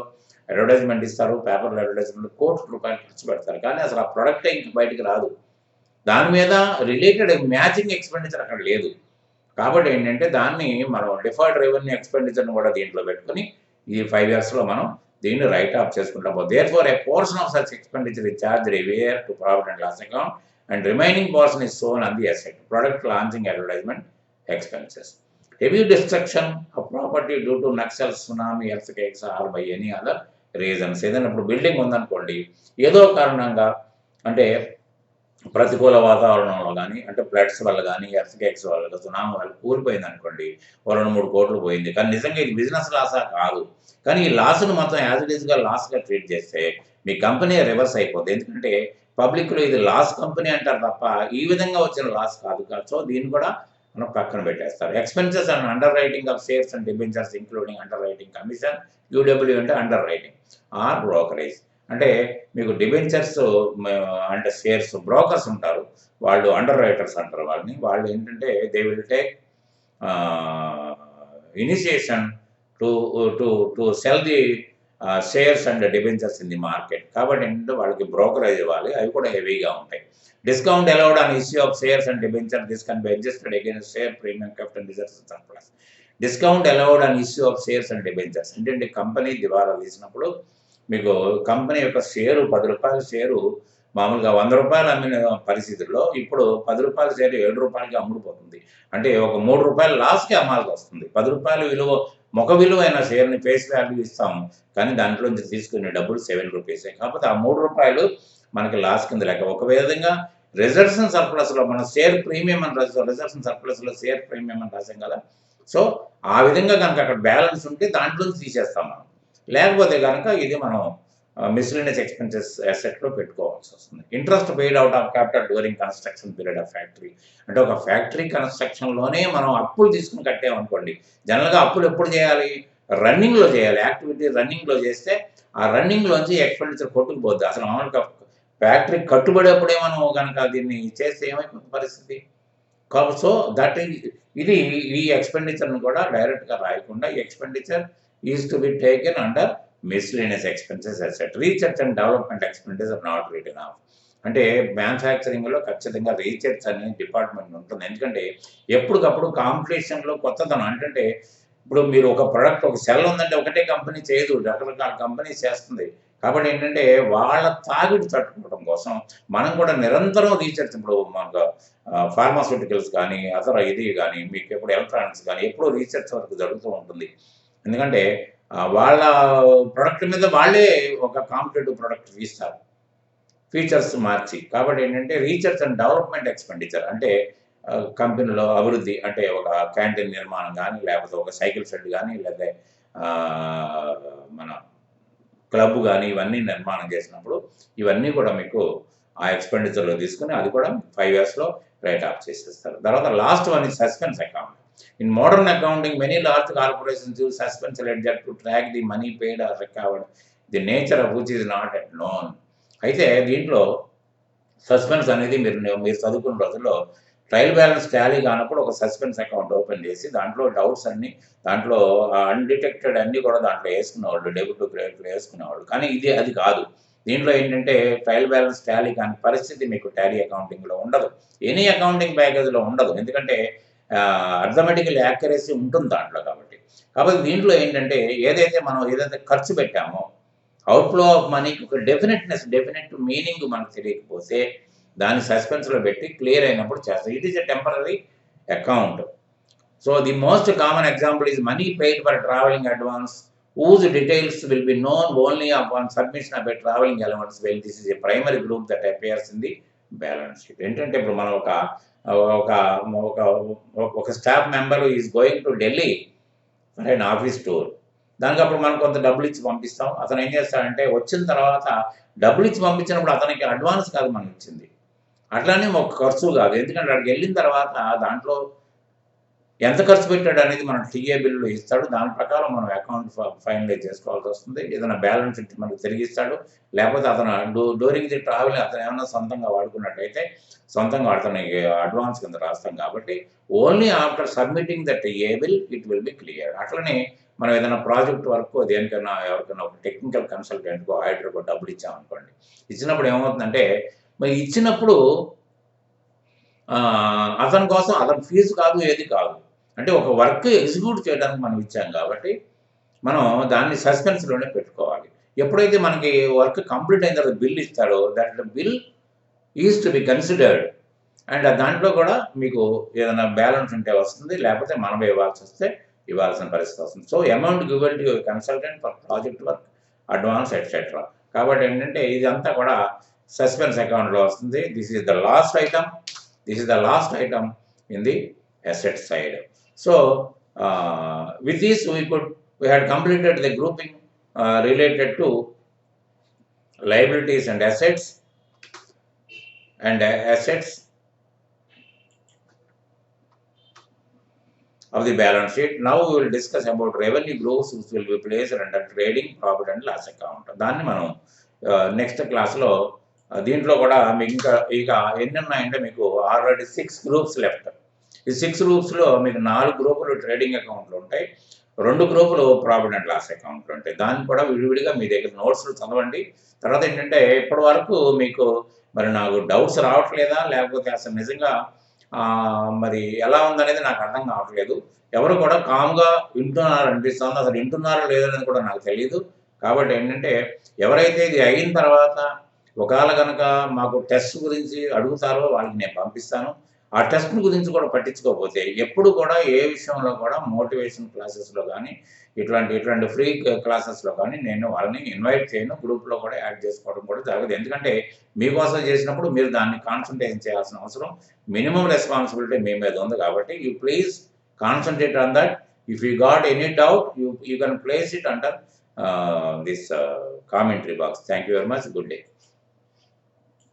అడ్వర్టైజ్మెంట్ ఇస్తారు, పేపర్లో అడ్వర్టైజ్మెంట్ ₹1,00,00,000 ఖర్చు పెడతారు. కానీ అసలు ఆ ప్రొడక్టే ఇంక బయటికి రాదు, దాని మీద రిలేటెడ్ మ్యాచింగ్ ఎక్స్పెండిచర్ అక్కడ లేదు. కాబట్టి ఏంటంటే దాన్ని మనం డిఫర్డ్ రెవెన్యూ ఎక్స్పెండిచర్ని కూడా దీంట్లో పెట్టుకుని ఈ 5 yearsలో మనం దీన్ని రైట్ ఆఫ్ చేసుకుంటాం. Therefore a portion of such expenditure is charged every year to profit and loss account and remaining portion is shown on the asset. Product launching advertisement expenses. Heavy destruction of property due to Naxal, tsunami, earthquakes or by any other reasons. ఏదైనా ఇప్పుడు building ఉందనుకోండి, ఏదో కారణంగా అంటే ప్రతికూల వాతావరణంలో కానీ, అంటే ఫ్లడ్స్ వల్ల కానీ, ఎర్త్‌క్వేక్స్ వల్ల, సునామీ వల్ల కూలిపోయిందనుకోండి, ఓ 2, 3 కోట్లు పోయింది. కానీ నిజంగా ఇది బిజినెస్ లాసా? కాదు. కానీ ఈ లాస్‌ని మొత్తం యాజ్ ఇట్ ఈస్‌గా లాస్‌గా ట్రీట్ చేస్తే మీ కంపెనీ రివర్స్ అయిపోద్ది. ఎందుకంటే పబ్లిక్‌లో ఇది లాస్ కంపెనీ అంటారు తప్ప, ఈ విధంగా వచ్చిన లాస్ కాదు. సో దీన్ని కూడా మనం పక్కన పెట్టేస్తారు. Expenses and under writing of shares and debentures including under writing commission, UW అంటే అండర్ రైటింగ్ ఆర్ బ్రోకరేజ్. అంటే మీకు డిబెంచర్స్ అంటే షేర్స్ బ్రోకర్స్ ఉంటారు. వాళ్ళు అండర్ రైటర్స్ అంటారు వాళ్ళని. వాళ్ళు ఏంటంటే they will take initiation to to to cell the shares and debentures in the market. కాబట్టి ఏంటంటే వాళ్ళకి బ్రోకరేజ్ ఇవ్వాలి. అవి కూడా హెవీగా ఉంటాయి. Discount allowed on issue of shares and debenture. This can be adjusted against share premium capital reserves surplus. Discount allowed on issue of shares and debentures. ఏంటంటే company దివాలా తీసినప్పుడు మీకు కంపెనీ యొక్క షేరు ₹10 షేరు మామూలుగా ₹100 అమ్మిన పరిస్థితుల్లో ఇప్పుడు ₹10 షేరు ₹7కి అమ్ముడుపోతుంది. అంటే ఒక ₹3 లాస్‌కి అమ్మాల్సి వస్తుంది. ₹10 విలువ ముఖ విలువైన షేర్‌ని ఫేస్ వాల్యూ ఇస్తాము. కానీ దాంట్లోంచి తీసుకునే డబ్బులు ₹7. కాకపోతే ఆ ₹3 మనకి లాస్ కింద లెక్క. ఒక విధంగా రిజర్వ్స్ అండ్ సర్ప్లస్‌లో మనం షేర్ ప్రీమియం అని రిజర్వ్స్ అండ్ సర్ప్లస్‌లో షేర్ ప్రీమియం అని రాసాం కదా! సో, ఆ విధంగా గనక అక్కడ బ్యాలెన్స్ ఉంటే దాంట్లోంచి తీసేస్తాం మనం. లేకపోతే గనక ఇది మనం మిస్‌లేనియస్ ఎక్స్‌పెన్సెస్ అసెట్‌లో పెట్టుకోవాల్సి వస్తుంది. Interest paid out of capital during construction period of factory. అంటే ఒక ఫ్యాక్టరీ కన్‌స్ట్రక్షన్‌లోనే మనం అప్పులు తీసుకొని కట్టామనుకోండి. జనరల్‌గా అప్పులు ఎప్పుడు చేయాలి? రన్నింగ్‌లో చేయాలి. యాక్టివిటీ రన్నింగ్‌లో చేస్తే ఆ రన్నింగ్‌లోంచి ఎక్స్‌పెండిచర్ కొట్టుకుపోద్ది. అసలు మామూలుగా ఫ్యాక్టరీ కట్టుబడేప్పుడే మనం గనక దీన్ని చేస్తే ఏమైపోతుంది పరిస్థితి? సో, దట్ ఈజ్ ఇది ఈ ఎక్స్‌పెండిచర్‌ని కూడా డైరెక్ట్‌గా రాయకుండా ఈ expenditure is to be taken under miscellaneous expenses asset. Research and development expenses are not written off. అంటే మ్యానుఫ్యాక్చరింగ్‌లో ఖచ్చితంగా రీసెర్చ్ అనే డిపార్ట్‌మెంట్ ఉంటుంది. ఎందుకంటే ఎప్పటికప్పుడు కాంపిటీషన్‌లో కొత్తదనం అంటే ఇప్పుడు మీరు ఒక ప్రొడక్ట్ ఒక సెల్ ఉందంటే ఒకటే కంపెనీ చేయదు. రకరకాల కంపెనీస్ చేస్తుంది. కాబట్టి ఏంటంటే వాళ్ళ తాకిడి తట్టుకోవడం కోసం మనం కూడా నిరంతరం రీసెర్చ్ ఇప్పుడు మనకు ఫార్మాస్యూటికల్స్ కానీ, ఇది గానీ, మీకు ఎప్పుడు ఎలక్ట్రానిక్స్ గానీ ఎప్పుడూ రీసెర్చ్ వర్క్ జరుగుతూ ఉంటుంది. ఎందుకంటే వాళ్ళ ప్రొడక్ట్ మీద వాళ్ళే ఒక కాంపిటీటివ్ ప్రొడక్ట్ తీస్తారు. ఫీచర్స్ మార్చి. కాబట్టి ఏంటంటే రీసెర్చ్ అండ్ డెవలప్‌మెంట్ ఎక్స్‌పెండిచర్ అంటే కంపెనీలో అభివృద్ధి అంటే ఒక క్యాంటీన్ నిర్మాణం గానీ, లేకపోతే ఒక సైకిల్ షెడ్ గానీ, లేతే మన క్లబ్ గానీ ఇవన్నీ నిర్మాణం చేసినప్పుడు ఇవన్నీ కూడా మీకు ఆ ఎక్స్‌పెండిచర్‌లో తీసుకొని అది కూడా 5 ఇయర్స్‌లో రైట్ ఆఫ్ చేసేస్తారు. తర్వాత last one is suspense account. In modern accounting many large corporations use suspense ledger to track the money paid or recovered. The nature of which is not yet known. అయితే దీంట్లో suspense అనేది మీరు చదువుకున్న రోజుల్లో trial balance Tally కానప్పుడు ఒక suspense account open చేసి దాంట్లో డౌట్స్ అన్నీ దాంట్లో అన్‌డిటెక్టెడ్ అన్నీ కూడా దాంట్లో యేసుకునేవాళ్ళు. డెబిట్, క్రెడిట్‌లు యేసుకునేవాళ్ళు. కానీ అది కాదు. దీంట్లో ఏంటంటే ట్రయల్ బ్యాలెన్స్ టాలీ కాని పరిస్థితి మీకు టాలీ అకౌంటింగ్‌లో ఉండదు. ఎనీ అకౌంటింగ్ ప్యాకేజ్‌లో ఉండదు. ఎందుకంటే అర్థమెటికల్ యాక్యురసీ ఉంటుంది దాంట్లో కాబట్టి. కాబట్టి దీంట్లో ఏంటంటే ఏదైతే ఖర్చు పెట్టామో అవుట్‌ఫ్లో ఆఫ్ మనీకి ఒక డెఫినిట్ మీనింగ్ మనకు తెలియకపోతే దాన్ని సస్పెన్స్‌లో పెట్టి క్లియర్ అయినప్పుడు చేస్తాం. It is a temporary account. So, the most common example is money paid for travelling advance whose details will be known only upon submission of a traveling allowance. Well, this is a primary group that appears in the balance sheet. ఏంటంటే ఇప్పుడు మనం ఒక ఒక ఒక ఒక staff member is going to Delhi for an office tour. దానికి అప్పుడు మనం కొంత డబ్బులు ఇచ్చి పంపిస్తాం. అతను ఏం చేస్తాడంటే వచ్చిన తర్వాత డబ్బులు ఇచ్చి పంపించినప్పుడు అతనికి అడ్వాన్స్ కాదు మనం ఇచ్చింది. అట్లానే ఒక ఖర్చు కాదు. ఎందుకంటే అక్కడికి వెళ్ళిన తర్వాత దాంట్లో ఎంత ఖర్చు పెట్టాడు అనేది మనం టీఏ బిల్లులో ఇస్తాడు. దాని ప్రకారం మనం అకౌంట్ ఫైనలైజ్ చేసుకోవాల్సి వస్తుంది. ఏదైనా బ్యాలెన్స్ షీట్ మనకు తిరిగిస్తాడు. లేకపోతే అతను డ్యూరింగ్ ది ట్రావెల్ అతను ఏమన్నా సొంతంగా వాడుకున్నట్టయితే సొంతంగా అతనికి అడ్వాన్స్ కింద రాస్తాం కాబట్టి only after submitting the TA bill it will be clear. అట్లనే మనం ఏదైనా ప్రాజెక్ట్ వర్క్ దేనికైనా ఎవరికైనా ఒక టెక్నికల్ కన్సల్టెంట్‌కో, ఆడిటర్‌కో డబ్బులు ఇచ్చామనుకోండి. ఇచ్చినప్పుడు ఏమవుతుందంటే మరి ఇచ్చినప్పుడు అతని కోసం అతని ఫీజు కాదు, ఏది కాదు. అంటే ఒక వర్క్ ఎగ్జిక్యూట్ చేయడానికి మనం ఇచ్చాం కాబట్టి, మనం దాన్ని సస్పెన్స్‌లోనే పెట్టుకోవాలి. ఎప్పుడైతే మనకి వర్క్ కంప్లీట్ అయిన తర్వాత బిల్ ఇస్తాడో that bill is to be considered. And దాంట్లో కూడా మీకు ఏదైనా బ్యాలెన్స్ ఉంటే వస్తుంది. లేకపోతే మనమే ఇవ్వాల్సొస్తే ఇవ్వాల్సిన పరిస్థితి వస్తుంది. So, amount given to your consultant for project work advance etcetera. కాబట్టి ఏంటంటే ఇదంతా కూడా సస్పెన్స్ అకౌంట్లో వస్తుంది. This is the last item. This is the last item in the asset side. So with this we had completed the grouping related to liabilities and assets of the balance sheet. Now we will discuss about revenue groups which will be placed under trading, profit and loss account. దాన్ని మనం next క్లాస్లో దీంట్లో కూడా మీకు ఇంకా ఇక ఎన్ని ఉన్నాయంటే మీకు ఆల్రెడీ 6 గ్రూప్స్ లెఫ్ట్. ఈ 6 గ్రూప్స్లో మీకు 4 గ్రూపులు ట్రేడింగ్ అకౌంట్లు ఉంటాయి, 2 గ్రూపులు ప్రాఫిట్ అండ్ లాస్ అకౌంట్లు ఉంటాయి. దాన్ని కూడా విడివిడిగా మీ దగ్గర నోట్స్లు చదవండి. తర్వాత ఏంటంటే ఇప్పటి వరకు మీకు మరి నాకు డౌట్స్ రావట్లేదా, లేకపోతే అసలు నిజంగా మరి ఎలా ఉందనేది నాకు అర్థం కావట్లేదు. ఎవరు కూడా కామ్గా వింటున్నారు అనిపిస్తుంది, అసలు వింటున్నారో లేదనేది కూడా నాకు తెలియదు. కాబట్టి ఏంటంటే ఎవరైతే ఇది అయిన తర్వాత ఒకవేళ కనుక మాకు టెస్ట్ గురించి అడుగుతారో వాళ్ళకి నేను పంపిస్తాను. ఆ టెస్ట్ గురించి కూడా పట్టించుకోకపోతే ఎప్పుడు కూడా ఏ విషయంలో కూడా మోటివేషన్ క్లాసెస్లో కానీ ఇట్లాంటి ఫ్రీ క్లాసెస్లో కానీ నేను వాళ్ళని ఇన్వైట్ చేయను. గ్రూప్లో కూడా యాడ్ చేసుకోవడం కూడా జరగదు. ఎందుకంటే మీకోసం చేసినప్పుడు మీరు దాన్ని కాన్సన్ట్రేషన్ చేయాల్సిన అవసరం, మినిమం రెస్పాన్సిబిలిటీ మీ మీద ఉంది. కాబట్టి you please concentrate on that. If you got any doubt you can place it under this commentary box. Thank you very much. Good day.